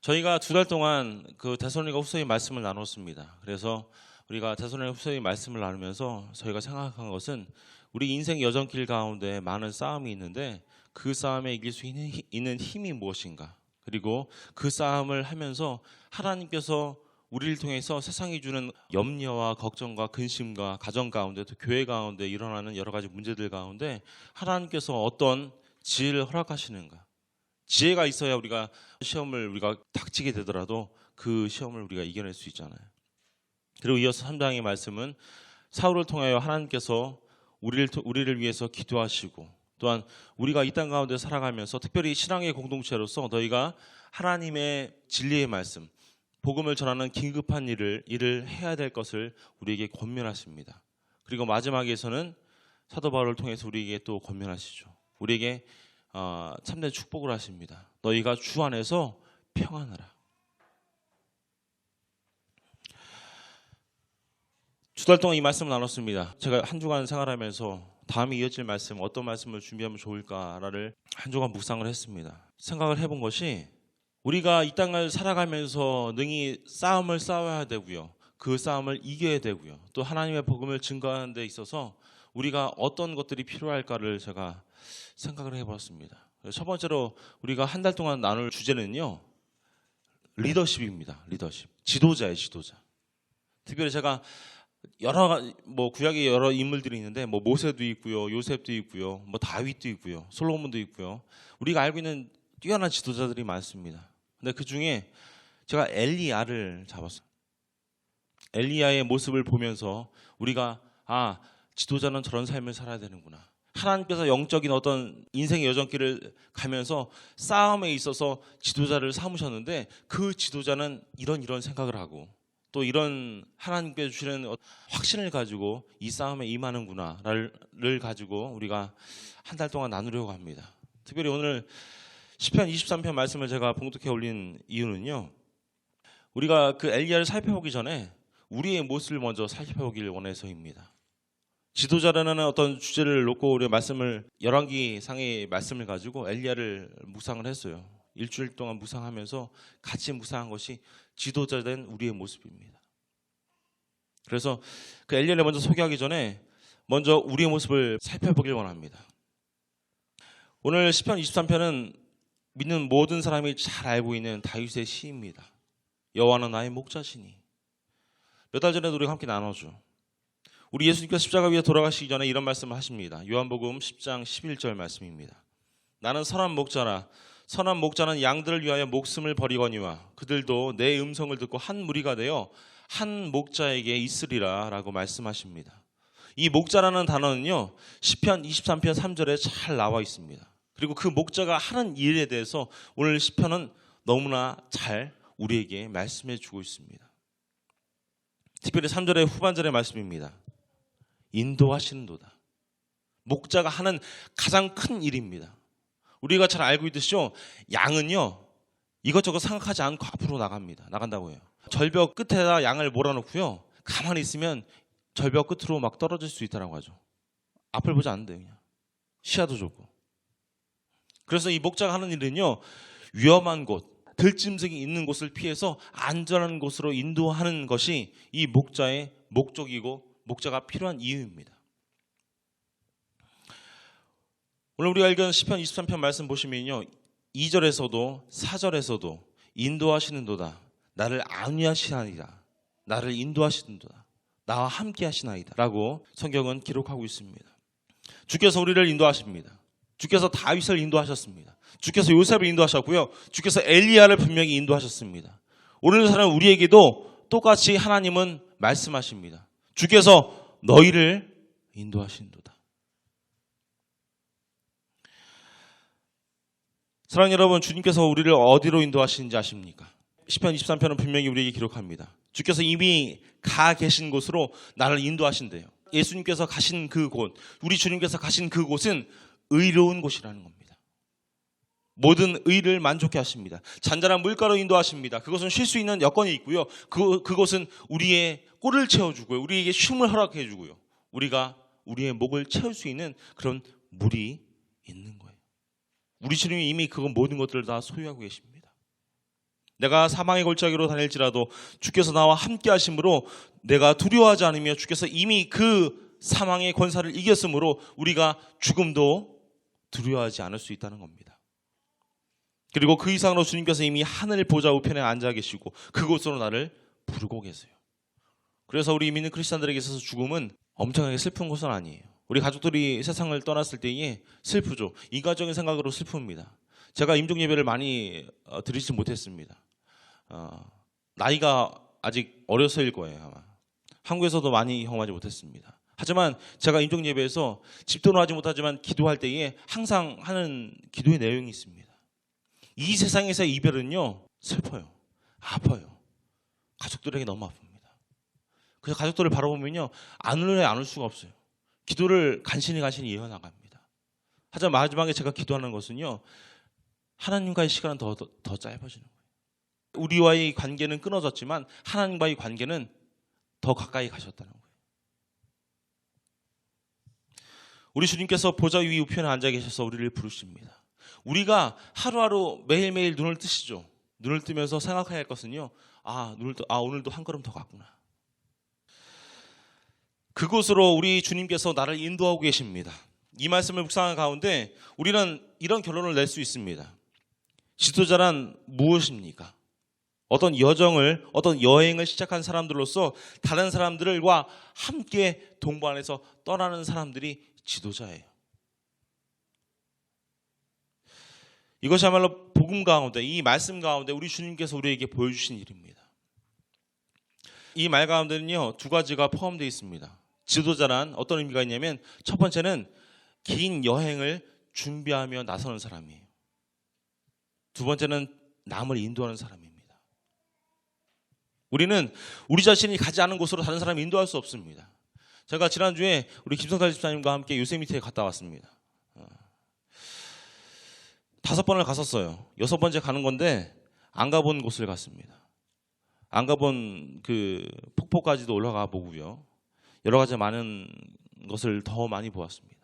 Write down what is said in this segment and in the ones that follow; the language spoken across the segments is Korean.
저희가 2달 동안 그 데살로니가 후서의 말씀을 나눴습니다. 그래서 우리가 데살로니가 후서의 말씀을 나누면서 저희가 생각한 것은 우리 인생 여정길 가운데 많은 싸움이 있는데 그 싸움에 이길 수 있는 힘이 무엇인가? 그리고 그 싸움을 하면서 하나님께서 우리를 통해서 세상이 주는 염려와 걱정과 근심과 가정 가운데 또 교회 가운데 일어나는 여러 가지 문제들 가운데 하나님께서 어떤 지혜를 허락하시는가? 지혜가 있어야 우리가 시험을 우리가 닥치게 되더라도 그 시험을 우리가 이겨낼 수 있잖아요. 그리고 이어서 3장의 말씀은 사울을 통하여 하나님께서 우리를 위해서 기도하시고 또한 우리가 이 땅 가운데 살아가면서 특별히 신앙의 공동체로서 너희가 하나님의 진리의 말씀, 복음을 전하는 긴급한 일을 해야 될 것을 우리에게 권면하십니다. 그리고 마지막에서는 사도 바울을 통해서 우리에게 또 권면하시죠. 우리에게 참된 축복을 하십니다. 너희가 주 안에서 평안하라. 2달 동안 이 말씀을 나눴습니다. 제가 한 주간 생활하면서 다음에 이어질 말씀, 어떤 말씀을 준비하면 좋을까를 한 주간 묵상을 했습니다. 생각을 해본 것이 우리가 이 땅을 살아가면서 능히 싸움을 싸워야 되고요. 그 싸움을 이겨야 되고요. 또 하나님의 복음을 증거하는 데 있어서 우리가 어떤 것들이 필요할까를 제가 생각을 해봤습니다. 첫 번째로 우리가 한 달 동안 나눌 주제는요, 리더십입니다. 리더십. 지도자예요, 지도자. 특별히 제가 구약에 여러 인물들이 있는데 모세도 있고요, 요셉도 있고요, 다윗도 있고요, 솔로몬도 있고요. 우리가 알고 있는 뛰어난 지도자들이 많습니다. 근데 그 중에 제가 엘리야를 잡았어요. 엘리야의 모습을 보면서 우리가 지도자는 저런 삶을 살아야 되는구나. 하나님께서 영적인 어떤 인생의 여정길을 가면서 싸움에 있어서 지도자를 삼으셨는데 그 지도자는 이런 생각을 하고 또 이런 하나님께서 주시는 확신을 가지고 이 싸움에 임하는구나를 가지고 우리가 한 달 동안 나누려고 합니다. 특별히 오늘 시편 23편 말씀을 제가 봉독해 올린 이유는요, 우리가 그 엘리야를 살펴보기 전에 우리의 모습을 먼저 살펴보길 원해서입니다. 지도자라는 어떤 주제를 놓고 우리 말씀을 열왕기상의 말씀을 가지고 엘리야를 묵상을 했어요. 일주일 동안 묵상하면서 같이 묵상한 것이 지도자된 우리의 모습입니다. 그래서 그 엘리야를 먼저 소개하기 전에 먼저 우리의 모습을 살펴보길 원합니다. 오늘 시편 23편은 믿는 모든 사람이 잘 알고 있는 다윗의 시입니다. 여호와는 나의 목자시니. 몇 달 전에도 우리가 함께 나눴죠. 우리 예수님께서 십자가 위에 돌아가시기 전에 이런 말씀을 하십니다. 요한복음 10장 11절 말씀입니다. 나는 선한 목자라. 선한 목자는 양들을 위하여 목숨을 버리거니와 그들도 내 음성을 듣고 한 무리가 되어 한 목자에게 있으리라 라고 말씀하십니다. 이 목자라는 단어는요, 시편 23편 3절에 잘 나와 있습니다. 그리고 그 목자가 하는 일에 대해서 오늘 시편은 너무나 잘 우리에게 말씀해 주고 있습니다. 특별히 3절의 후반절의 말씀입니다. 인도하시는도다. 목자가 하는 가장 큰 일입니다. 우리가 잘 알고 있듯이요, 양은요 이것저것 생각하지 않고 앞으로 나간다고 해요. 절벽 끝에다 양을 몰아놓고요, 가만히 있으면 절벽 끝으로 막 떨어질 수 있다고 하죠. 앞을 보지 않는데요. 그냥 시야도 좁고. 그래서 이 목자가 하는 일은요, 위험한 곳, 들짐승이 있는 곳을 피해서 안전한 곳으로 인도하는 것이 이 목자의 목적이고 목자가 필요한 이유입니다. 오늘 우리가 읽은 시편 23편 말씀 보시면요, 2절에서도 4절에서도 인도하시는도다, 나를 안위하시나이다, 나를 인도하시는도다, 나와 함께 하시나이다 라고 성경은 기록하고 있습니다. 주께서 우리를 인도하십니다. 주께서 다윗을 인도하셨습니다. 주께서 요셉을 인도하셨고요, 주께서 엘리야를 분명히 인도하셨습니다. 오늘 사는 우리에게도 똑같이 하나님은 말씀하십니다. 주께서 너희를 인도하신도다. 사랑하는 여러분, 주님께서 우리를 어디로 인도하시는지 아십니까? 시편 23편은 분명히 우리에게 기록합니다. 주께서 이미 가 계신 곳으로 나를 인도하신대요. 예수님께서 가신 그곳, 우리 주님께서 가신 그곳은 의로운 곳이라는 겁니다. 모든 의를 만족해 하십니다. 잔잔한 물가로 인도하십니다. 그것은 쉴 수 있는 여건이 있고요, 그것은 우리의 꼴을 채워주고요, 우리에게 쉼을 허락해 주고요, 우리가 우리의 목을 채울 수 있는 그런 물이 있는 거예요. 우리 주님이 이미 그 모든 것들을 다 소유하고 계십니다. 내가 사망의 골짜기로 다닐지라도 주께서 나와 함께 하심으로 내가 두려워하지 않으며 주께서 이미 그 사망의 권사를 이겼으므로 우리가 죽음도 두려워하지 않을 수 있다는 겁니다. 그리고 그 이상으로 주님께서 이미 하늘 보좌 우편에 앉아 계시고 그곳으로 나를 부르고 계세요. 그래서 우리 믿는 크리스찬들에게 있어서 죽음은 엄청나게 슬픈 것은 아니에요. 우리 가족들이 세상을 떠났을 때에 슬프죠. 인간적인 생각으로 슬픕니다. 제가 임종 예배를 많이 드리지 못했습니다. 나이가 아직 어려서일 거예요. 아마 한국에서도 많이 경험하지 못했습니다. 하지만 제가 임종 예배에서 집도는 하지 못하지만 기도할 때에 항상 하는 기도의 내용이 있습니다. 이 세상에서의 이별은요, 슬퍼요, 아파요. 가족들에게 너무 아픕니다. 그래서 가족들을 바라보면요, 안 울래 안 울 수가 없어요. 기도를 간신히 이어나갑니다. 하지만 마지막에 제가 기도하는 것은요, 하나님과의 시간은 더 짧아지는 거예요. 우리와의 관계는 끊어졌지만 하나님과의 관계는 더 가까이 가셨다는 거예요. 우리 주님께서 보좌 위 우편에 앉아 계셔서 우리를 부르십니다. 우리가 하루하루 매일매일 눈을 뜨시죠. 눈을 뜨면서 생각해야 할 것은요, 오늘도 한 걸음 더 갔구나. 그곳으로 우리 주님께서 나를 인도하고 계십니다. 이 말씀을 묵상한 가운데 우리는 이런 결론을 낼 수 있습니다. 지도자란 무엇입니까? 어떤 여행을 시작한 사람들로서 다른 사람들과 함께 동반해서 떠나는 사람들이 지도자예요. 이것이야말로 복음 가운데, 이 말씀 가운데 우리 주님께서 우리에게 보여주신 일입니다. 이 말 가운데는요, 두 가지가 포함되어 있습니다. 지도자란 어떤 의미가 있냐면, 첫 번째는 긴 여행을 준비하며 나서는 사람이에요. 두 번째는 남을 인도하는 사람입니다. 우리는 우리 자신이 가지 않은 곳으로 다른 사람을 인도할 수 없습니다. 제가 지난주에 우리 김성달 집사님과 함께 요세미티에 갔다 왔습니다. 5번을 갔었어요. 6번째 가는 건데 안 가본 곳을 갔습니다. 안 가본 그 폭포까지도 올라가 보고요. 여러 가지 많은 것을 더 많이 보았습니다.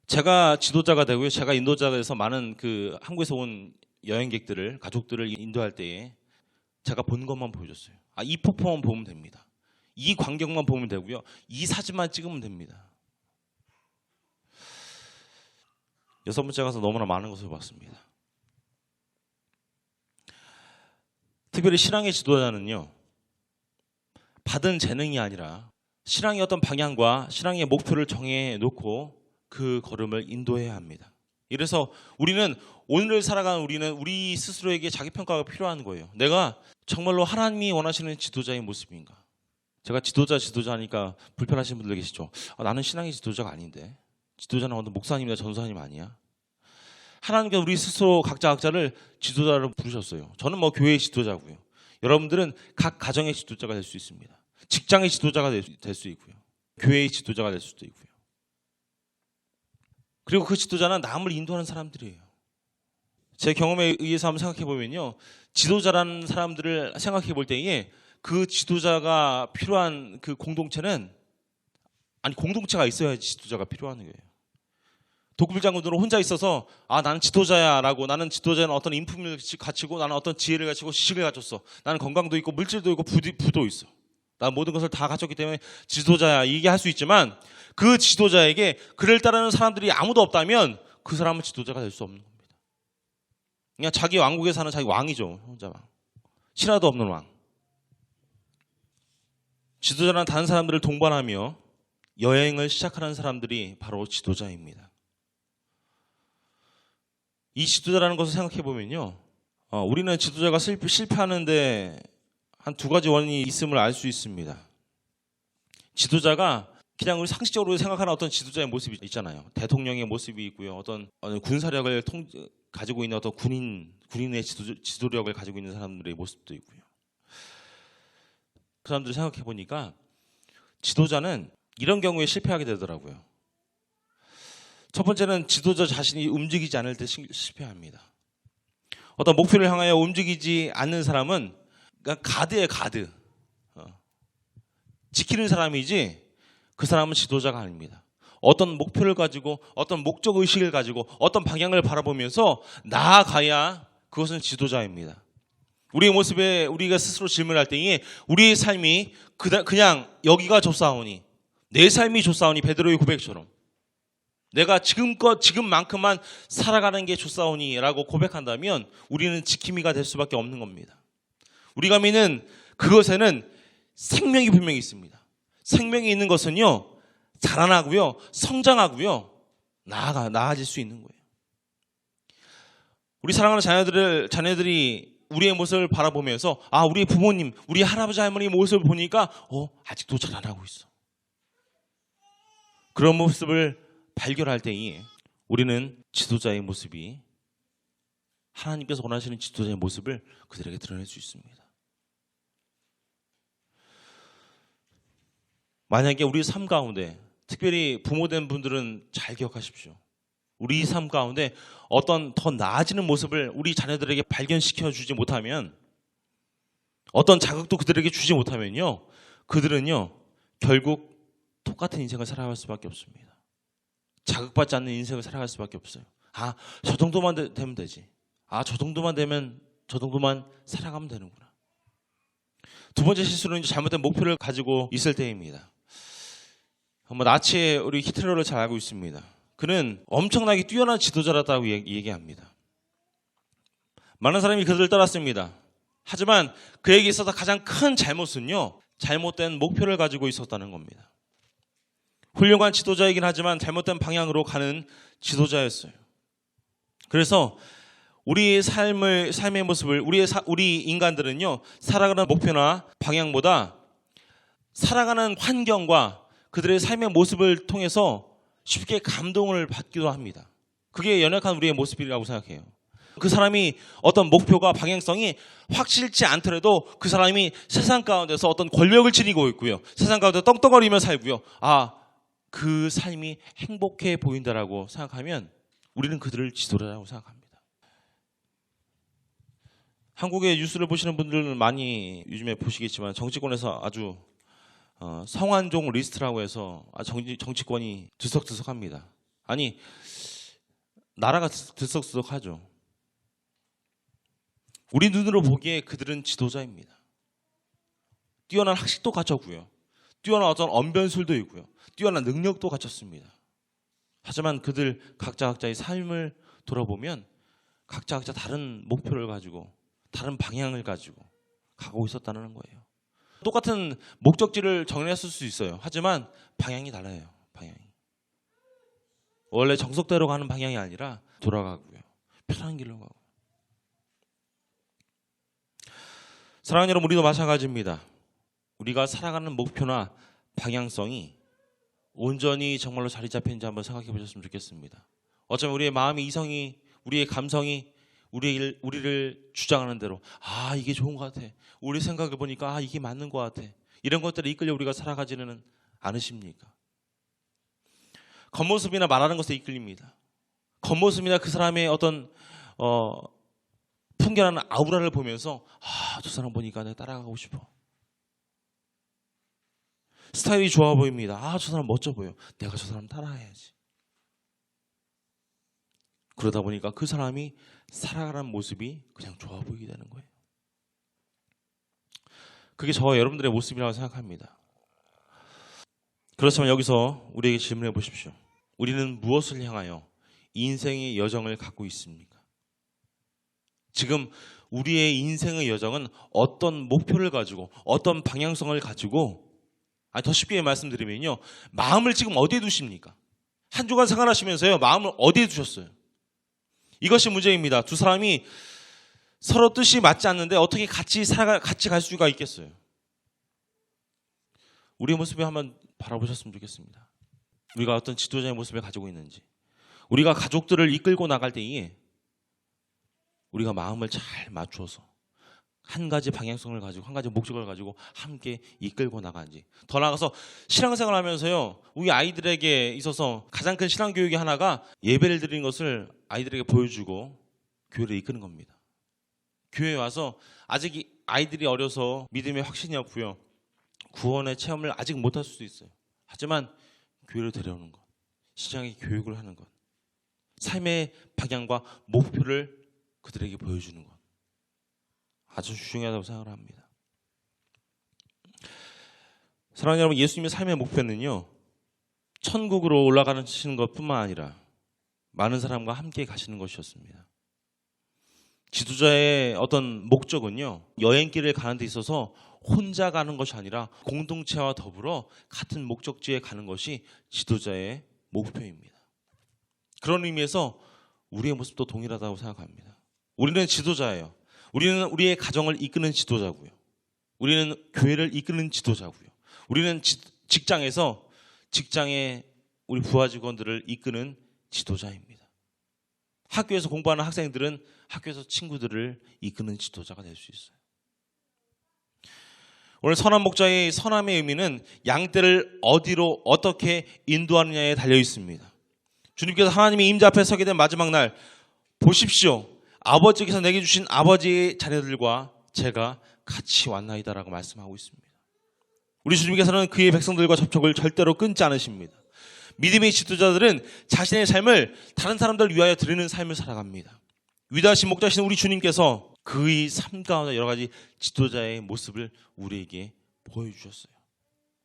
제가 지도자가 되고요. 제가 인도자가 돼서 많은 그 한국에서 온 여행객들을, 가족들을 인도할 때에 제가 본 것만 보여줬어요. 이 폭포만 보면 됩니다. 이 광경만 보면 되고요. 이 사진만 찍으면 됩니다. 6번째 가서 너무나 많은 것을 봤습니다. 특별히 신앙의 지도자는요, 받은 재능이 아니라 신앙의 어떤 방향과 신앙의 목표를 정해놓고 그 걸음을 인도해야 합니다. 이래서 오늘을 살아가는 우리는 우리 스스로에게 자기평가가 필요한 거예요. 내가 정말로 하나님이 원하시는 지도자의 모습인가? 제가 지도자 하니까 불편하신 분들 계시죠? 나는 신앙의 지도자가 아닌데. 지도자는 어떤 목사님이나 전도사님 아니야? 하나님께서 우리 스스로 각자를 지도자로 부르셨어요. 저는 교회의 지도자고요. 여러분들은 각 가정의 지도자가 될 수 있습니다. 직장의 지도자가 될 수 있고요. 교회의 지도자가 될 수도 있고요. 그리고 그 지도자는 남을 인도하는 사람들이에요. 제 경험에 의해서 한번 생각해 보면요, 지도자라는 사람들을 생각해 볼 때에 그 지도자가 필요한 그 공동체가 있어야지 지도자가 필요한 거예요. 독불장군들은 혼자 있어서 나는 지도자야라고, 나는 지도자는 어떤 인품을 갖추고, 나는 어떤 지혜를 갖추고 지식을 갖췄어, 나는 건강도 있고 물질도 있고 부도 있어, 난 모든 것을 다 갖췄기 때문에 지도자야, 이게 할 수 있지만 그 지도자에게 그를 따르는 사람들이 아무도 없다면 그 사람은 지도자가 될 수 없는 겁니다. 그냥 자기 왕국에 사는 자기 왕이죠. 혼자 왕, 신하도 없는 왕. 지도자는 다른 사람들을 동반하며 여행을 시작하는 사람들이 바로 지도자입니다. 이 지도자라는 것을 생각해 보면요, 우리는 지도자가 실패하는데 한 두 가지 원인이 있음을 알 수 있습니다. 지도자가 그냥 우리 상식적으로 생각하는 어떤 지도자의 모습이 있잖아요. 대통령의 모습이 있고요. 어떤 군사력을 가지고 있는 어떤 군인의 지도력을 가지고 있는 사람들의 모습도 있고요. 그 사람들을 생각해 보니까 지도자는 이런 경우에 실패하게 되더라고요. 첫 번째는 지도자 자신이 움직이지 않을 때 실패합니다. 어떤 목표를 향하여 움직이지 않는 사람은 그러니까 가드예요, 가드. 지키는 사람이지 그 사람은 지도자가 아닙니다. 어떤 목표를 가지고, 어떤 목적 의식을 가지고, 어떤 방향을 바라보면서 나아가야 그것은 지도자입니다. 우리의 모습에 우리가 스스로 질문할 때에 우리의 삶이 그냥 여기가 좋사오니, 내 삶이 좋사오니, 베드로의 고백처럼 내가 지금만큼만 살아가는 게 좋사오니라고 고백한다면 우리는 지킴이가 될 수밖에 없는 겁니다. 우리가 믿는 그것에는 생명이 분명히 있습니다. 생명이 있는 것은요, 자라나고요, 성장하고요, 나아질 수 있는 거예요. 우리 사랑하는 자녀들이 우리의 모습을 바라보면서 우리의 부모님, 우리 할아버지 할머니 모습을 보니까 아직도 자라나고 있어. 그런 모습을 발견할 때에 우리는 지도자의 모습이, 하나님께서 원하시는 지도자의 모습을 그들에게 드러낼 수 있습니다. 만약에 우리 삶 가운데, 특별히 부모된 분들은 잘 기억하십시오. 우리 삶 가운데 어떤 더 나아지는 모습을 우리 자녀들에게 발견시켜 주지 못하면, 어떤 자극도 그들에게 주지 못하면요, 그들은요 결국 똑같은 인생을 살아갈 수밖에 없습니다. 자극받지 않는 인생을 살아갈 수밖에 없어요. 저 정도만 되면 되지. 저 정도만 살아가면 되는구나. 두 번째 실수는 이제 잘못된 목표를 가지고 있을 때입니다. 나치의 우리 히틀러를 잘 알고 있습니다. 그는 엄청나게 뛰어난 지도자라고 얘기합니다. 많은 사람이 그들을 따랐습니다. 하지만 그에게 있어서 가장 큰 잘못은요, 잘못된 목표를 가지고 있었다는 겁니다. 훌륭한 지도자이긴 하지만 잘못된 방향으로 가는 지도자였어요. 그래서 우리의 삶의 모습을, 우리 인간들은요, 살아가는 목표나 방향보다 살아가는 환경과 그들의 삶의 모습을 통해서 쉽게 감동을 받기도 합니다. 그게 연약한 우리의 모습이라고 생각해요. 그 사람이 어떤 목표가 방향성이 확실치 않더라도 그 사람이 세상 가운데서 어떤 권력을 지니고 있고요, 세상 가운데 떵떵거리며 살고요, 그 삶이 행복해 보인다라고 생각하면 우리는 그들을 지도자라고 생각합니다. 한국의 뉴스를 보시는 분들은 많이 요즘에 보시겠지만 정치권에서 아주 성완종 리스트라고 해서 정치권이 들썩들썩합니다. 나라가 들썩들썩하죠. 우리 눈으로 보기에 그들은 지도자입니다. 뛰어난 학식도 갖췄고요, 뛰어난 어떤 언변술도 있고요, 뛰어난 능력도 갖췄습니다. 하지만 그들 각자의 삶을 돌아보면 각자 다른 목표를 가지고, 다른 방향을 가지고 가고 있었다는 거예요. 똑같은 목적지를 정했을 수 있어요. 하지만 방향이 달라요. 방향이 원래 정석대로 가는 방향이 아니라 돌아가고요, 편한 길로 가고. 사랑하는 여러분, 우리도 마찬가지입니다. 우리가 살아가는 목표나 방향성이 온전히 정말로 자리 잡힌지 한번 생각해 보셨으면 좋겠습니다. 어쩌면 우리의 마음이, 이성이, 우리의 감성이 우리를 주장하는 대로 이게 좋은 것 같아, 우리 생각을 보니까 이게 맞는 것 같아, 이런 것들을 이끌려 우리가 살아가지는 않으십니까? 겉모습이나 말하는 것에 이끌립니다. 겉모습이나 그 사람의 어떤 풍겨나는 아우라를 보면서 저 사람 보니까 내가 따라가고 싶어. 스타일이 좋아 보입니다. 저 사람 멋져 보여, 내가 저 사람 따라해야지. 그러다 보니까 그 사람이 살아가는 모습이 그냥 좋아 보이게 되는 거예요. 그게 저와 여러분들의 모습이라고 생각합니다. 그렇지만 여기서 우리에게 질문해 보십시오. 우리는 무엇을 향하여 인생의 여정을 갖고 있습니까? 지금 우리의 인생의 여정은 어떤 목표를 가지고, 어떤 방향성을 가지고, 더 쉽게 말씀드리면요, 마음을 지금 어디에 두십니까? 한 주간 생활하시면서요, 마음을 어디에 두셨어요? 이것이 문제입니다. 두 사람이 서로 뜻이 맞지 않는데 어떻게 같이 갈 수가 있겠어요? 우리의 모습을 한번 바라보셨으면 좋겠습니다. 우리가 어떤 지도자의 모습을 가지고 있는지, 우리가 가족들을 이끌고 나갈 때에 우리가 마음을 잘 맞추어서 한 가지 방향성을 가지고, 한 가지 목적을 가지고 함께 이끌고 나가는지. 더 나아가서 신앙생활을 하면서요, 우리 아이들에게 있어서 가장 큰 신앙교육의 하나가 예배를 드리는 것을 아이들에게 보여주고 교회를 이끄는 겁니다. 교회에 와서 아직 아이들이 어려서 믿음의 확신이 없고요, 구원의 체험을 아직 못할 수도 있어요. 하지만 교회를 데려오는 것, 신앙의 교육을 하는 것, 삶의 방향과 목표를 그들에게 보여주는 것 아주 중요하다고 생각을 합니다. 사랑하는 여러분, 예수님의 삶의 목표는요, 천국으로 올라가는 것뿐만 아니라 많은 사람과 함께 가시는 것이었습니다. 지도자의 어떤 목적은요, 여행길을 가는 데 있어서 혼자 가는 것이 아니라 공동체와 더불어 같은 목적지에 가는 것이 지도자의 목표입니다. 그런 의미에서 우리의 모습도 동일하다고 생각합니다. 우리는 지도자예요. 우리는 우리의 가정을 이끄는 지도자고요. 우리는 교회를 이끄는 지도자고요. 우리는 직장에서 직장의 우리 부하 직원들을 이끄는 지도자입니다. 학교에서 공부하는 학생들은 학교에서 친구들을 이끄는 지도자가 될 수 있어요. 오늘 선한 목자의 선함의 의미는 양떼를 어디로 어떻게 인도하느냐에 달려 있습니다. 주님께서 하나님의 임재 앞에 서게 된 마지막 날, 보십시오, 아버지께서 내게 주신 아버지의 자녀들과 제가 같이 왔나이다라고 말씀하고 있습니다. 우리 주님께서는 그의 백성들과 접촉을 절대로 끊지 않으십니다. 믿음의 지도자들은 자신의 삶을 다른 사람들을 위하여 드리는 삶을 살아갑니다. 위대하신 목자신 우리 주님께서 그의 삶 가운데 여러 가지 지도자의 모습을 우리에게 보여주셨어요.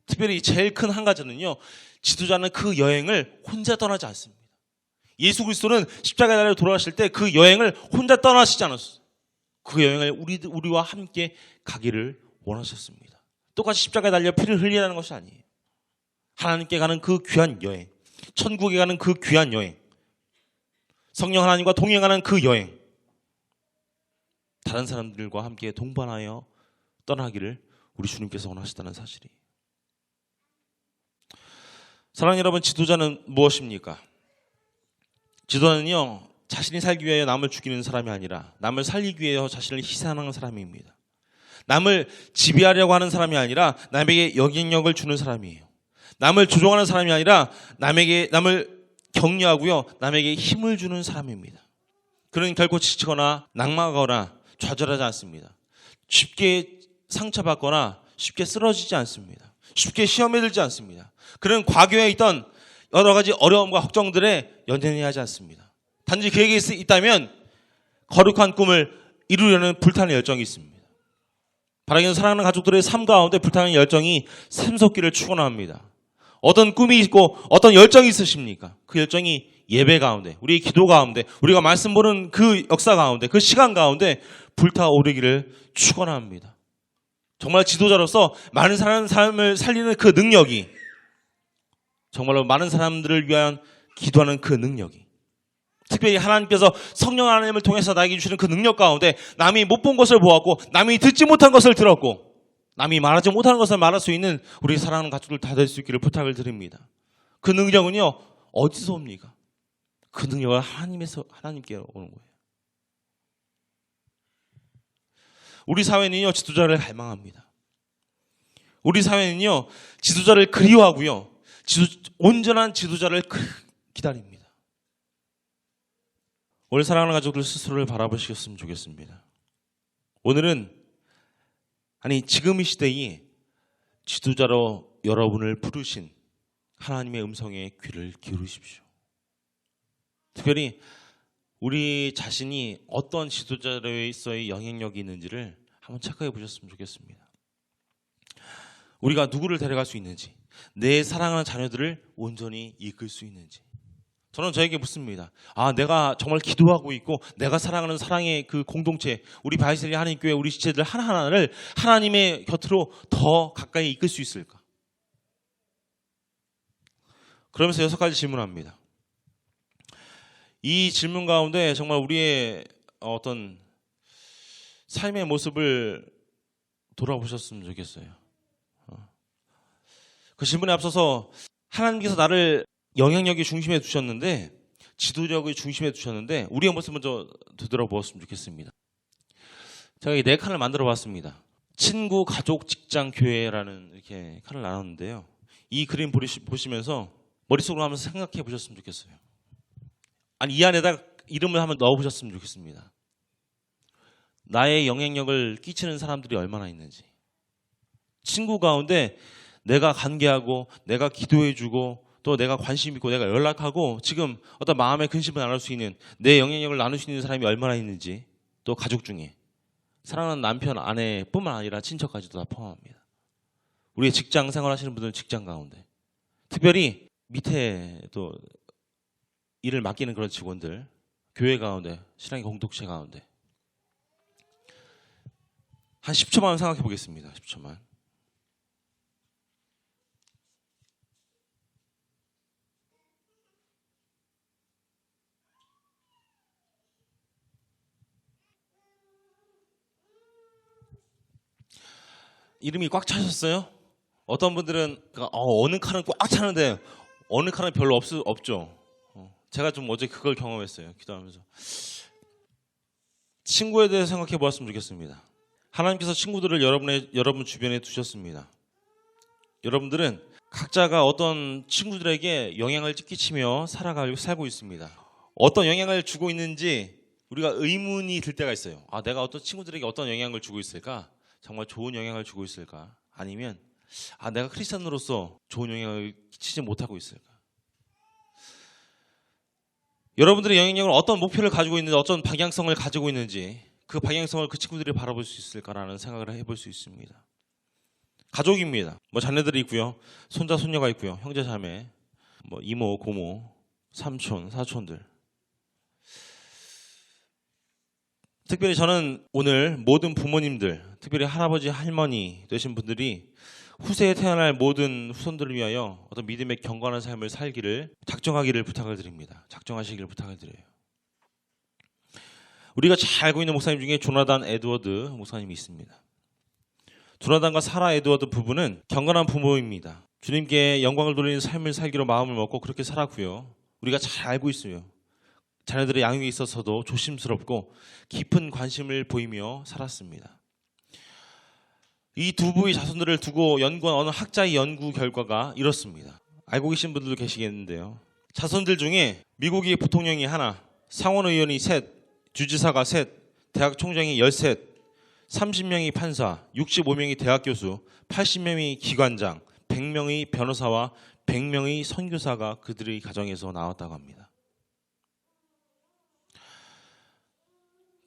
특별히 제일 큰 한 가지는요, 지도자는 그 여행을 혼자 떠나지 않습니다. 예수 그리스도는 십자가에 달려 돌아가실 때 그 여행을 혼자 떠나시지 않았어요. 그 여행을 우리와 함께 가기를 원하셨습니다. 똑같이 십자가에 달려 피를 흘리라는 것이 아니에요. 하나님께 가는 그 귀한 여행, 천국에 가는 그 귀한 여행, 성령 하나님과 동행하는 그 여행, 다른 사람들과 함께 동반하여 떠나기를 우리 주님께서 원하시다는 사실이에요. 사랑하는 여러분, 지도자는 무엇입니까? 지도자는요, 자신이 살기 위하여 남을 죽이는 사람이 아니라 남을 살리기 위하여 자신을 희생하는 사람입니다. 남을 지배하려고 하는 사람이 아니라 남에게 영향력을 주는 사람이에요. 남을 조종하는 사람이 아니라 남을 격려하고요, 남에게 힘을 주는 사람입니다. 그는 결코 지치거나 낙망하거나 좌절하지 않습니다. 쉽게 상처받거나 쉽게 쓰러지지 않습니다. 쉽게 시험에 들지 않습니다. 그는 과거에 있던 여러 가지 어려움과 걱정들에 연연해하지 않습니다. 단지 그에게 있다면 거룩한 꿈을 이루려는 불타는 열정이 있습니다. 바라기는 사랑하는 가족들의 삶 가운데 불타는 열정이 샘솟기를 축원합니다. 어떤 꿈이 있고 어떤 열정이 있으십니까? 그 열정이 예배 가운데, 우리의 기도 가운데, 우리가 말씀 보는 그 역사 가운데, 그 시간 가운데 불타오르기를 축원합니다. 정말 지도자로서 많은 사람의 삶을 살리는 그 능력이, 정말로 많은 사람들을 위한 기도하는 그 능력이, 특별히 하나님께서 성령 하나님을 통해서 나에게 주시는 그 능력 가운데 남이 못 본 것을 보았고, 남이 듣지 못한 것을 들었고, 남이 말하지 못하는 것을 말할 수 있는 우리 사랑하는 가족들 다 될 수 있기를 부탁을 드립니다. 그 능력은요, 어디서 옵니까? 그 능력은 하나님께 오는 거예요. 우리 사회는요, 지도자를 갈망합니다. 우리 사회는요, 지도자를 그리워하고요, 온전한 지도자를 기다립니다. 오늘 사랑하는 가족들 스스로를 바라보시겠으면 좋겠습니다. 오늘은, 지금 이 시대에 지도자로 여러분을 부르신 하나님의 음성에 귀를 기울이십시오. 특별히 우리 자신이 어떤 지도자로서의 영향력이 있는지를 한번 체크해 보셨으면 좋겠습니다. 우리가 누구를 데려갈 수 있는지, 내 사랑하는 자녀들을 온전히 이끌 수 있는지. 저는 저에게 묻습니다. 내가 정말 기도하고 있고 내가 사랑하는 사랑의 그 공동체, 우리 바이셀리 하나님교회 우리 지체들 하나하나를 하나님의 곁으로 더 가까이 이끌 수 있을까? 그러면서 6가지 질문합니다. 이 질문 가운데 정말 우리의 어떤 삶의 모습을 돌아보셨으면 좋겠어요. 그 질문에 앞서서 하나님께서 나를 영향력의 중심에 두셨는데, 지도력의 중심에 두셨는데 우리의 모습 먼저 되돌아보았으면 좋겠습니다. 제가 이 4칸을 만들어 봤습니다. 친구, 가족, 직장, 교회라는 이렇게 칸을 나눴는데요. 이 그림 보시면서 머릿속으로 하면서 생각해 보셨으면 좋겠어요. 이 안에다 이름을 한번 넣어 보셨으면 좋겠습니다. 나의 영향력을 끼치는 사람들이 얼마나 있는지. 친구 가운데 내가 관계하고, 내가 기도해주고, 또 내가 관심 있고, 내가 연락하고, 지금 어떤 마음의 근심을 나눌 수 있는, 내 영향력을 나눌 수 있는 사람이 얼마나 있는지 또 가족 중에 사랑하는 남편, 아내뿐만 아니라 친척까지도 다 포함합니다. 우리의 직장 생활하시는 분들은 직장 가운데, 특별히 밑에 또 일을 맡기는 그런 직원들, 교회 가운데, 신앙의 공동체 가운데 한 10초만 생각해 보겠습니다. 10초만. 이름이 꽉 차셨어요? 어떤 분들은 어느 칸은 꽉 차는데 어느 칸은 별로 없죠. 제가 좀 어제 그걸 경험했어요. 기도하면서. 친구에 대해 생각해 보았으면 좋겠습니다. 하나님께서 친구들을 여러분 주변에 두셨습니다. 여러분들은 각자가 어떤 친구들에게 영향을 끼치며 살고 있습니다. 어떤 영향을 주고 있는지 우리가 의문이 들 때가 있어요. 내가 어떤 친구들에게 어떤 영향을 주고 있을까? 정말 좋은 영향을 주고 있을까? 아니면 내가 크리스찬으로서 좋은 영향을 끼치지 못하고 있을까? 여러분들의 영향력을 어떤 목표를 가지고 있는지, 어떤 방향성을 가지고 있는지 그 방향성을 그 친구들이 바라볼 수 있을까라는 생각을 해볼 수 있습니다. 가족입니다. 자녀들이 있고요, 손자 손녀가 있고요, 형제 자매, 이모 고모, 삼촌 사촌들. 특별히 저는 오늘 모든 부모님들, 특별히 할아버지 할머니 되신 분들이 후세에 태어날 모든 후손들을 위하여 어떤 믿음의 경건한 삶을 살기를 작정하시기를 부탁을 드려요. 우리가 잘 알고 있는 목사님 중에 조나단 에드워드 목사님이 있습니다. 조나단과 사라 에드워드 부부는 경건한 부모입니다. 주님께 영광을 돌리는 삶을 살기로 마음을 먹고 그렇게 살았고요. 우리가 잘 알고 있어요. 자녀들의 양육에 있어서도 조심스럽고 깊은 관심을 보이며 살았습니다. 이 두 부의 자손들을 두고 연구한 어느 학자의 연구 결과가 이렇습니다. 알고 계신 분들도 계시겠는데요. 자손들 중에 미국의 부통령이 하나, 상원의원이 셋, 주지사가 셋, 대학 총장이 13, 30명의 판사, 65명의 대학 교수, 80명의 기관장, 100명의 변호사와 100명의 선교사가 그들의 가정에서 나왔다고 합니다.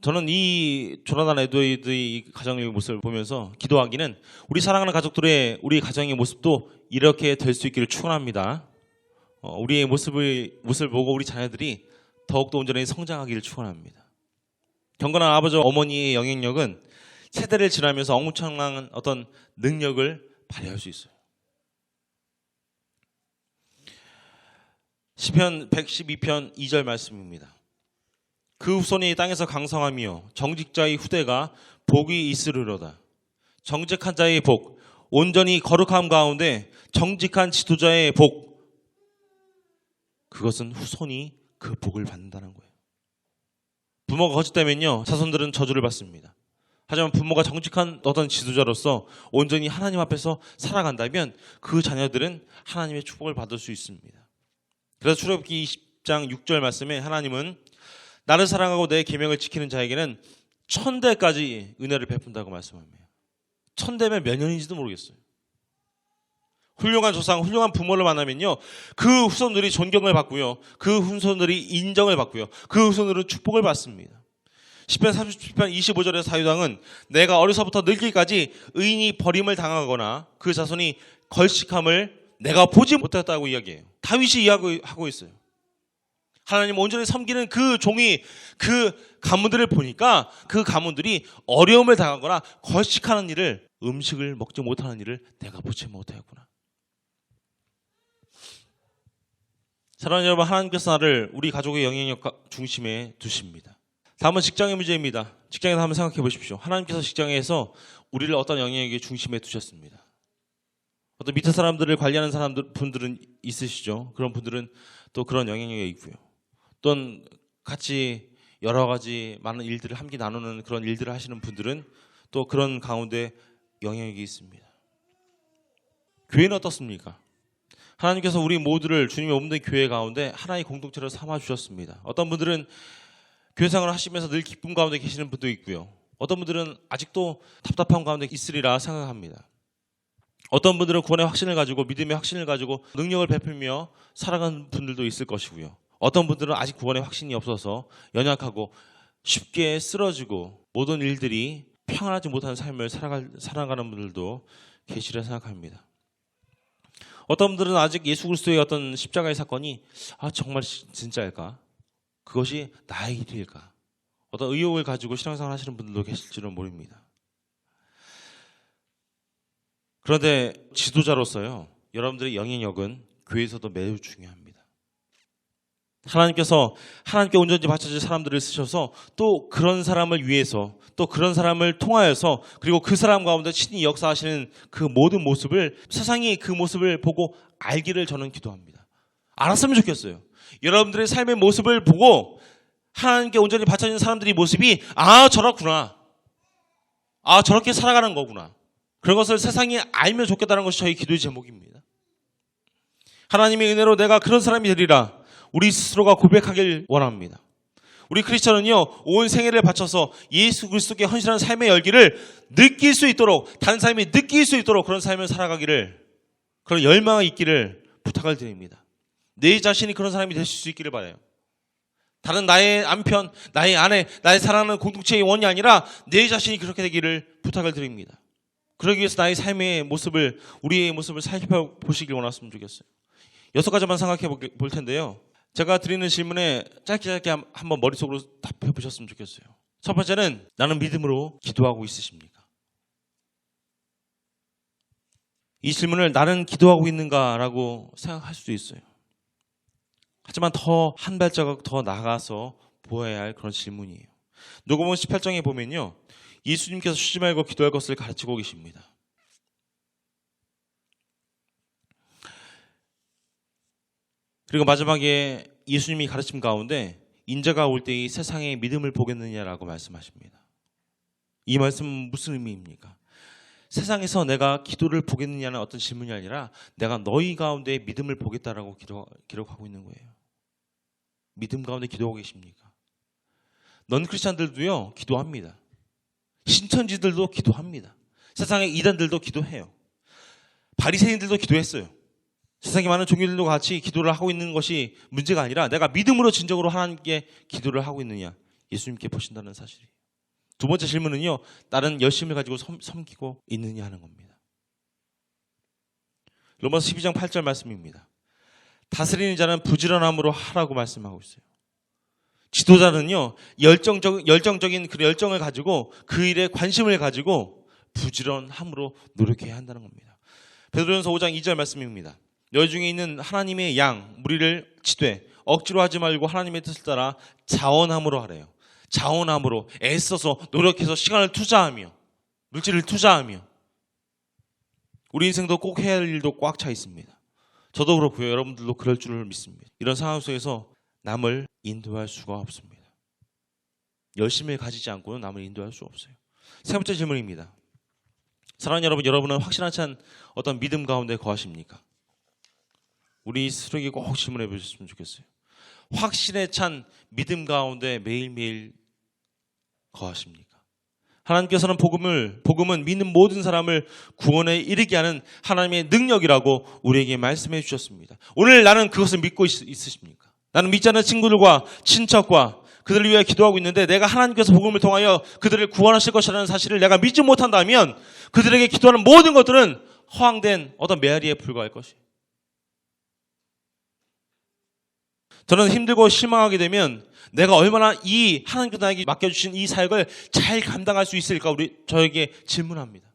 저는 이 조나단 에드워드의 가정의 모습을 보면서 기도하기는 우리 사랑하는 가족들의 우리 가정의 모습도 이렇게 될 수 있기를 축원합니다. 우리의 모습을 보고 우리 자녀들이 더욱더 온전히 성장하기를 축원합니다. 경건한 아버지 어머니의 영향력은 세대를 지나면서 엄청난 어떤 능력을 발휘할 수 있어요. 시편 112편 2절 말씀입니다. 그 후손이 땅에서 강성하며 정직자의 후대가 복이 있으리로다. 정직한 자의 복, 온전히 거룩함 가운데 정직한 지도자의 복, 그것은 후손이 그 복을 받는다는 거예요. 부모가 거짓되면요, 자손들은 저주를 받습니다. 하지만 부모가 정직한 어떤 지도자로서 온전히 하나님 앞에서 살아간다면 그 자녀들은 하나님의 축복을 받을 수 있습니다. 그래서 출애굽기 20장 6절 말씀에 하나님은 나를 사랑하고 내 계명을 지키는 자에게는 1000대까지 은혜를 베푼다고 말씀합니다. 1000대면 몇 년인지도 모르겠어요. 훌륭한 조상, 훌륭한 부모를 만나면요, 그 후손들이 존경을 받고요, 그 후손들이 인정을 받고요, 그 후손들은 축복을 받습니다. 시편 37편 25절의 사유당은 내가 어려서부터 늙기까지 의인이 버림을 당하거나 그 자손이 걸식함을 내가 보지 못했다고 이야기해요. 다윗이 이야기하고 있어요. 하나님 온전히 섬기는 그 종이 그 가문들을 보니까 그 가문들이 어려움을 당하거나 걸식하는 일을, 음식을 먹지 못하는 일을 내가 보지 못하였구나. 사랑하는 여러분, 하나님께서 나를 우리 가족의 영향력 중심에 두십니다. 다음은 직장의 문제입니다. 직장에서 한번 생각해 보십시오. 하나님께서 직장에서 우리를 어떤 영향력의 중심에 두셨습니다. 어떤 밑에 사람들을 관리하는 분들은 있으시죠. 그런 분들은 또 그런 영향력이 있고요. 또는 같이 여러 가지 많은 일들을 함께 나누는 그런 일들을 하시는 분들은 또 그런 가운데 영향력이 있습니다. 교회는 어떻습니까? 하나님께서 우리 모두를 주님의 없는 교회 가운데 하나의 공동체로 삼아 주셨습니다. 어떤 분들은 교회 생활을 하시면서 늘 기쁨 가운데 계시는 분도 있고요. 어떤 분들은 아직도 답답한 가운데 있으리라 생각합니다. 어떤 분들은 구원의 확신을 가지고, 믿음의 확신을 가지고 능력을 베풀며 살아가는 분들도 있을 것이고요. 어떤 분들은 아직 구원의 확신이 없어서 연약하고 쉽게 쓰러지고 모든 일들이 평안하지 못한 삶을 살아가는 분들도 계시리라 생각합니다. 어떤 분들은 아직 예수 그리스도의 어떤 십자가의 사건이 정말 진짜일까? 그것이 나의 일일까? 어떤 의혹을 가지고 신앙생활 하시는 분들도 계실지는 모릅니다. 그런데 지도자로서요, 여러분들의 영향력은 교회에서도 매우 중요합니다. 하나님께서 하나님께 온전히 바쳐질 사람들을 쓰셔서 또 그런 사람을 위해서 또 그런 사람을 통하여서 그리고 그 사람 가운데 친히 역사하시는 그 모든 모습을 세상이 그 모습을 보고 알기를 저는 기도합니다. 알았으면 좋겠어요. 여러분들의 삶의 모습을 보고 하나님께 온전히 바쳐진 사람들의 모습이 저렇구나. 저렇게 살아가는 거구나. 그런 것을 세상이 알면 좋겠다는 것이 저희 기도의 제목입니다. 하나님의 은혜로 내가 그런 사람이 되리라. 우리 스스로가 고백하길 원합니다. 우리 크리스천은요, 온 생애를 바쳐서 예수 그리스도께 헌신한 삶의 열기를 느낄 수 있도록, 다른 사람이 느낄 수 있도록 그런 삶을 살아가기를, 그런 열망이 있기를 부탁을 드립니다. 내 자신이 그런 사람이 되실 수 있기를 바라요. 다른 나의 남편, 나의 아내, 나의 사랑하는 공동체의 원이 아니라 내 자신이 그렇게 되기를 부탁을 드립니다. 그러기 위해서 나의 삶의 모습을, 우리의 모습을 살펴보시길 원했으면 좋겠어요. 6가지만 생각해 볼 텐데요. 제가 드리는 질문에 짧게 한번 머릿속으로 답해 보셨으면 좋겠어요. 첫 번째는, 나는 믿음으로 기도하고 있으십니까? 이 질문을 나는 기도하고 있는가라고 생각할 수도 있어요. 하지만 더 한 발자국 더 나가서 보아야 할 그런 질문이에요. 누가복음 18장에 보면요, 예수님께서 쉬지 말고 기도할 것을 가르치고 계십니다. 그리고 마지막에 예수님이 가르침 가운데 인자가 올 때의 세상의 믿음을 보겠느냐라고 말씀하십니다. 이 말씀은 무슨 의미입니까? 세상에서 내가 기도를 보겠느냐는 어떤 질문이 아니라 내가 너희 가운데 믿음을 보겠다라고 기록하고 있는 거예요. 믿음 가운데 기도하고 계십니까? 넌 크리스찬들도요, 기도합니다. 신천지들도 기도합니다. 세상의 이단들도 기도해요. 바리새인들도 기도했어요. 세상에 많은 종교들도 같이 기도를 하고 있는 것이 문제가 아니라 내가 믿음으로 진정으로 하나님께 기도를 하고 있느냐, 예수님께 보신다는 사실이에요. 두 번째 질문은요, 나는 열심을 가지고 섬기고 있느냐 하는 겁니다. 로마서 12장 8절 말씀입니다. 다스리는 자는 부지런함으로 하라고 말씀하고 있어요. 지도자는요, 열정적인 그 열정을 가지고 그 일에 관심을 가지고 부지런함으로 노력해야 한다는 겁니다. 베드로전서 5장 2절 말씀입니다. 너희 중에 있는 하나님의 양 무리를 치되 억지로 하지 말고 하나님의 뜻을 따라 자원함으로 하래요. 자원함으로 애써서 노력해서 시간을 투자하며 물질을 투자하며. 우리 인생도 꼭 해야 할 일도 꽉 차 있습니다. 저도 그렇고요. 여러분들도 그럴 줄을 믿습니다. 이런 상황 속에서 남을 인도할 수가 없습니다. 열심을 가지지 않고는 남을 인도할 수 없어요. 세 번째 질문입니다. 사랑하는 여러분, 여러분은 확실한 찬 어떤 믿음 가운데 거하십니까? 우리 스스로에게 꼭 질문해 보셨으면 좋겠어요. 확신에 찬 믿음 가운데 매일매일 거하십니까? 하나님께서는 복음은 믿는 모든 사람을 구원에 이르게 하는 하나님의 능력이라고 우리에게 말씀해 주셨습니다. 오늘 나는 그것을 믿고 있으십니까? 나는 믿지 않는 친구들과 친척과 그들을 위해 기도하고 있는데 내가 하나님께서 복음을 통하여 그들을 구원하실 것이라는 사실을 내가 믿지 못한다면 그들에게 기도하는 모든 것들은 허황된 어떤 메아리에 불과할 것이에요. 저는 힘들고 실망하게 되면 내가 얼마나 이 하나님께서 나에게 맡겨주신 이 사역을 잘 감당할 수 있을까 저에게 질문합니다.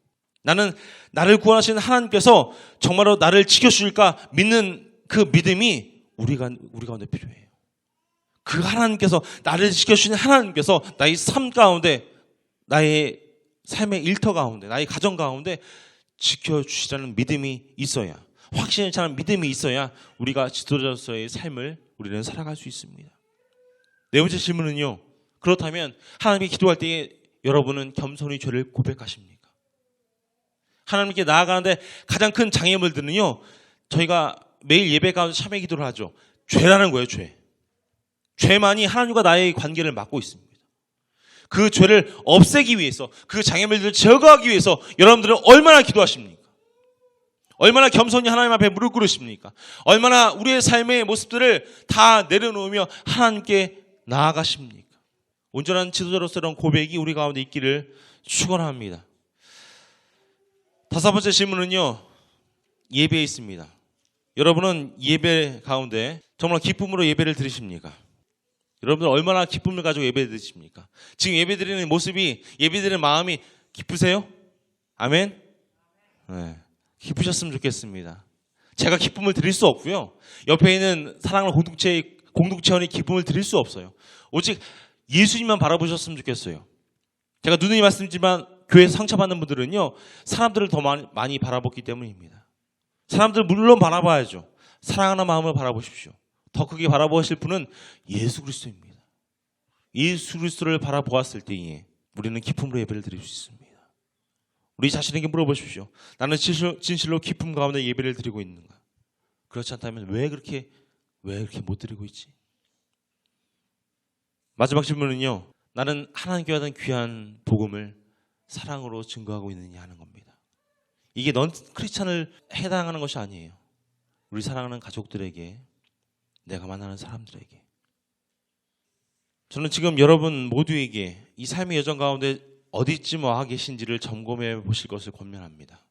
나는 나를 구원하시는 하나님께서 정말로 나를 지켜주실까 믿는 그 믿음이 우리 가운데 필요해요. 그 하나님께서 나를 지켜주시는 하나님께서 나의 삶 가운데 나의 삶의 일터 가운데 나의 가정 가운데 지켜주시라는 믿음이 있어야 확신에 차는 믿음이 있어야 우리가 지도자로서의 삶을 우리는 살아갈 수 있습니다. 네 번째 질문은요. 그렇다면 하나님께 기도할 때에 여러분은 겸손히 죄를 고백하십니까? 하나님께 나아가는데 가장 큰 장애물들은요. 저희가 매일 예배 가운데 참회 기도를 하죠. 죄라는 거예요. 죄. 죄만이 하나님과 나의 관계를 막고 있습니다. 그 죄를 없애기 위해서 그 장애물들을 제거하기 위해서 여러분들은 얼마나 기도하십니까? 얼마나 겸손히 하나님 앞에 무릎 꿇으십니까? 얼마나 우리의 삶의 모습들을 다 내려놓으며 하나님께 나아가십니까? 온전한 지도자로서의 고백이 우리 가운데 있기를 축원합니다. 다섯 번째 질문은요, 예배에 있습니다. 여러분은 예배 가운데 정말 기쁨으로 예배를 드리십니까? 여러분들 얼마나 기쁨을 가지고 예배 드리십니까? 지금 예배 드리는 모습이, 예배 드리는 마음이 기쁘세요? 아멘? 네, 기쁘셨으면 좋겠습니다. 제가 기쁨을 드릴 수 없고요, 옆에 있는 사랑하는 공동체원이 기쁨을 드릴 수 없어요. 오직 예수님만 바라보셨으면 좋겠어요. 제가 누누이 말씀드리지만 교회에서 상처받는 분들은요, 사람들을 더 많이 바라봤기 때문입니다. 사람들 물론 바라봐야죠. 사랑하는 마음을 바라보십시오. 더 크게 바라보실 분은 예수 그리스도입니다. 예수 그리스도를 바라보았을 때에 우리는 기쁨으로 예배를 드릴 수 있습니다. 우리 자신에게 물어보십시오. 나는 진실로 기쁨 가운데 예배를 드리고 있는가? 그렇지 않다면 왜 그렇게 못 드리고 있지? 마지막 질문은요, 나는 하나님께 받은 귀한 복음을 사랑으로 증거하고 있느냐 하는 겁니다. 이게 넌 크리스찬을 해당하는 것이 아니에요. 우리 사랑하는 가족들에게, 내가 만나는 사람들에게. 저는 지금 여러분 모두에게 이 삶의 여정 가운데 어디쯤 와 계신지를 점검해 보실 것을 권면합니다.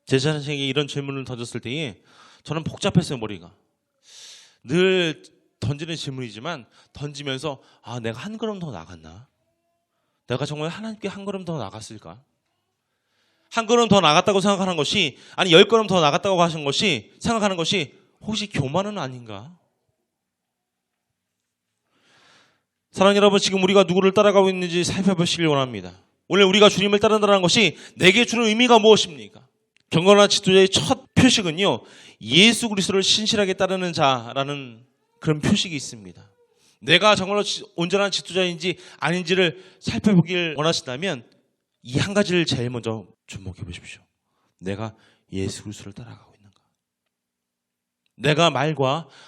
제 자신에게 이런 질문을 던졌을 때에 저는 복잡했어요, 머리가. 늘 던지는 질문이지만 던지면서 내가 한 걸음 더 나갔나? 내가 정말 하나님께 한 걸음 더 나갔을까? 한 걸음 더 나갔다고 생각하는 것이, 아니 10걸음 더 나갔다고 생각하는 것이 혹시 교만은 아닌가? 사랑하는 여러분, 지금 우리가 누구를 따라가고 있는지 살펴보시길 원합니다. 오늘 우리가 주님을 따른다는 것이 내게 주는 의미가 무엇입니까? 경건한 지도자의 첫 표식은요, 예수 그리스도를 신실하게 따르는 자라는 그런 표식이 있습니다. 내가 정말로 온전한 지도자인지 아닌지를 살펴보길 원하신다면 이 한 가지를 제일 먼저 주목해 보십시오. 내가 예수 그리스도를 따라가고 있는가? 내가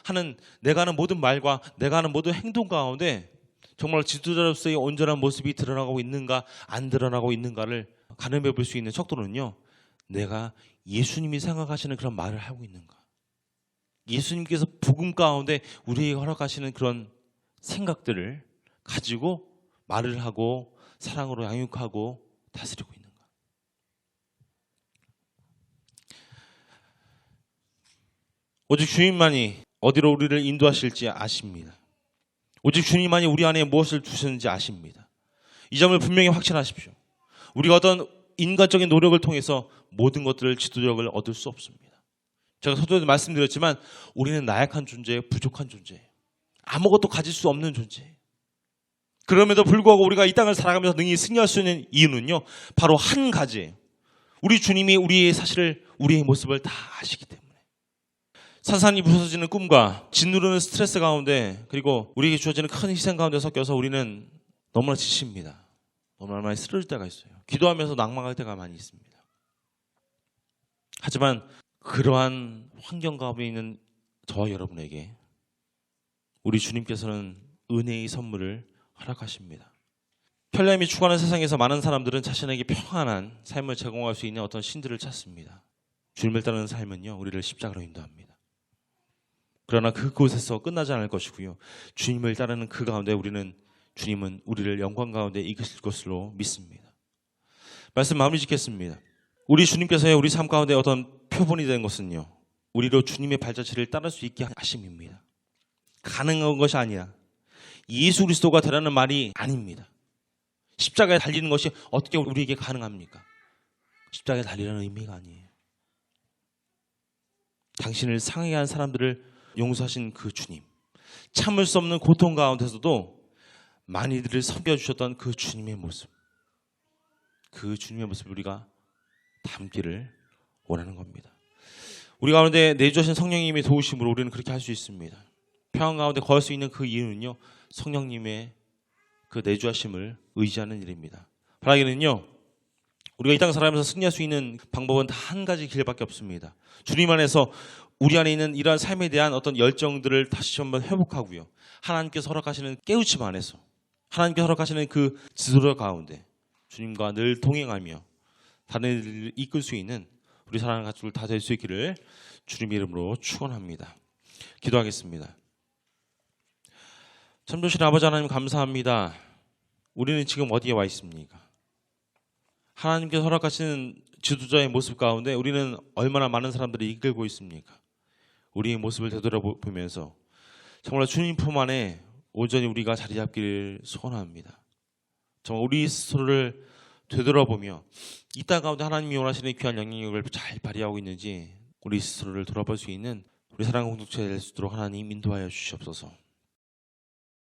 하는 모든 말과 내가 하는 모든 행동 가운데 정말 지도자로서의 온전한 모습이 드러나고 있는가, 안 드러나고 있는가를 가늠해 볼 수 있는 척도는요, 내가 예수님이 생각하시는 그런 말을 하고 있는가, 예수님께서 복음 가운데 우리에게 허락하시는 그런 생각들을 가지고 말을 하고 사랑으로 양육하고 다스리고 있는가. 오직 주님만이 어디로 우리를 인도하실지 아십니다. 오직 주님만이 우리 안에 무엇을 두셨는지 아십니다. 이 점을 분명히 확신하십시오. 우리가 어떤 인간적인 노력을 통해서 모든 것들을 지도력을 얻을 수 없습니다. 제가 서두에도 말씀드렸지만 우리는 나약한 존재예요. 부족한 존재예요. 아무것도 가질 수 없는 존재예요. 그럼에도 불구하고 우리가 이 땅을 살아가면서 능히 승리할 수 있는 이유는요, 바로 한 가지예요. 우리 주님이 우리의 사실을, 우리의 모습을 다 아시기 때문에. 산산이 부서지는 꿈과 짓누르는 스트레스 가운데, 그리고 우리에게 주어지는 큰 희생 가운데 섞여서 우리는 너무나 지칩니다. 너무나 많이 쓰러질 때가 있어요. 기도하면서 낭망할 때가 많이 있습니다. 하지만 그러한 환경 가운데 있는 저와 여러분에게 우리 주님께서는 은혜의 선물을 허락하십니다. 편리함이 추구하는 세상에서 많은 사람들은 자신에게 평안한 삶을 제공할 수 있는 어떤 신들을 찾습니다. 주님을 따르는 삶은요, 우리를 십자가로 인도합니다. 그러나 그곳에서 끝나지 않을 것이고요, 주님을 따르는 그 가운데 주님은 우리를 영광 가운데 이끄실 것으로 믿습니다. 말씀 마무리 짓겠습니다. 우리 주님께서의 우리 삶 가운데 어떤 표본이 된 것은요, 우리로 주님의 발자취를 따를 수 있게 하심입니다. 가능한 것이 아니라 예수 그리스도가 되라는 말이 아닙니다. 십자가에 달리는 것이 어떻게 우리에게 가능합니까? 십자가에 달리라는 의미가 아니에요. 당신을 상하게 한 사람들을 용서하신 그 주님, 참을 수 없는 고통 가운데서도 많이들을 섬겨주셨던 그 주님의 모습, 그 주님의 모습을 우리가 담기를 원하는 겁니다. 우리 가운데 내주하신 성령님의 도우심으로 우리는 그렇게 할 수 있습니다. 평안 가운데 거할 수 있는 그 이유는요, 성령님의 그 내주하심을 의지하는 일입니다. 바라기는요, 우리가 이 땅 살아가면서 승리할 수 있는 방법은 다 한 가지 길밖에 없습니다. 주님 안에서 우리 안에 있는 이러한 삶에 대한 어떤 열정들을 다시 한번 회복하고요, 하나님께서 허락하시는 깨우침 안에서, 하나님께서 허락하시는 그 지도력 가운데 주님과 늘 동행하며 다른 일을 이끌 수 있는 우리 사랑하는 가족들 다 될 수 있기를 주님 이름으로 축원합니다. 기도하겠습니다. 참 좋으신 아버지 하나님 감사합니다. 우리는 지금 어디에 와 있습니까? 하나님께서 허락하신 지도자의 모습 가운데 우리는 얼마나 많은 사람들이 이끌고 있습니까? 우리의 모습을 되돌아보면서 정말 주님 품 안에 온전히 우리가 자리 잡기를 소원합니다. 정말 우리 스스로를 되돌아보며 이 땅 가운데 하나님이 원하시는 귀한 영향력을 잘 발휘하고 있는지 우리 스스로를 돌아볼 수 있는 우리 사랑하는 공동체 될 수 있도록 하나님 인도하여 주시옵소서.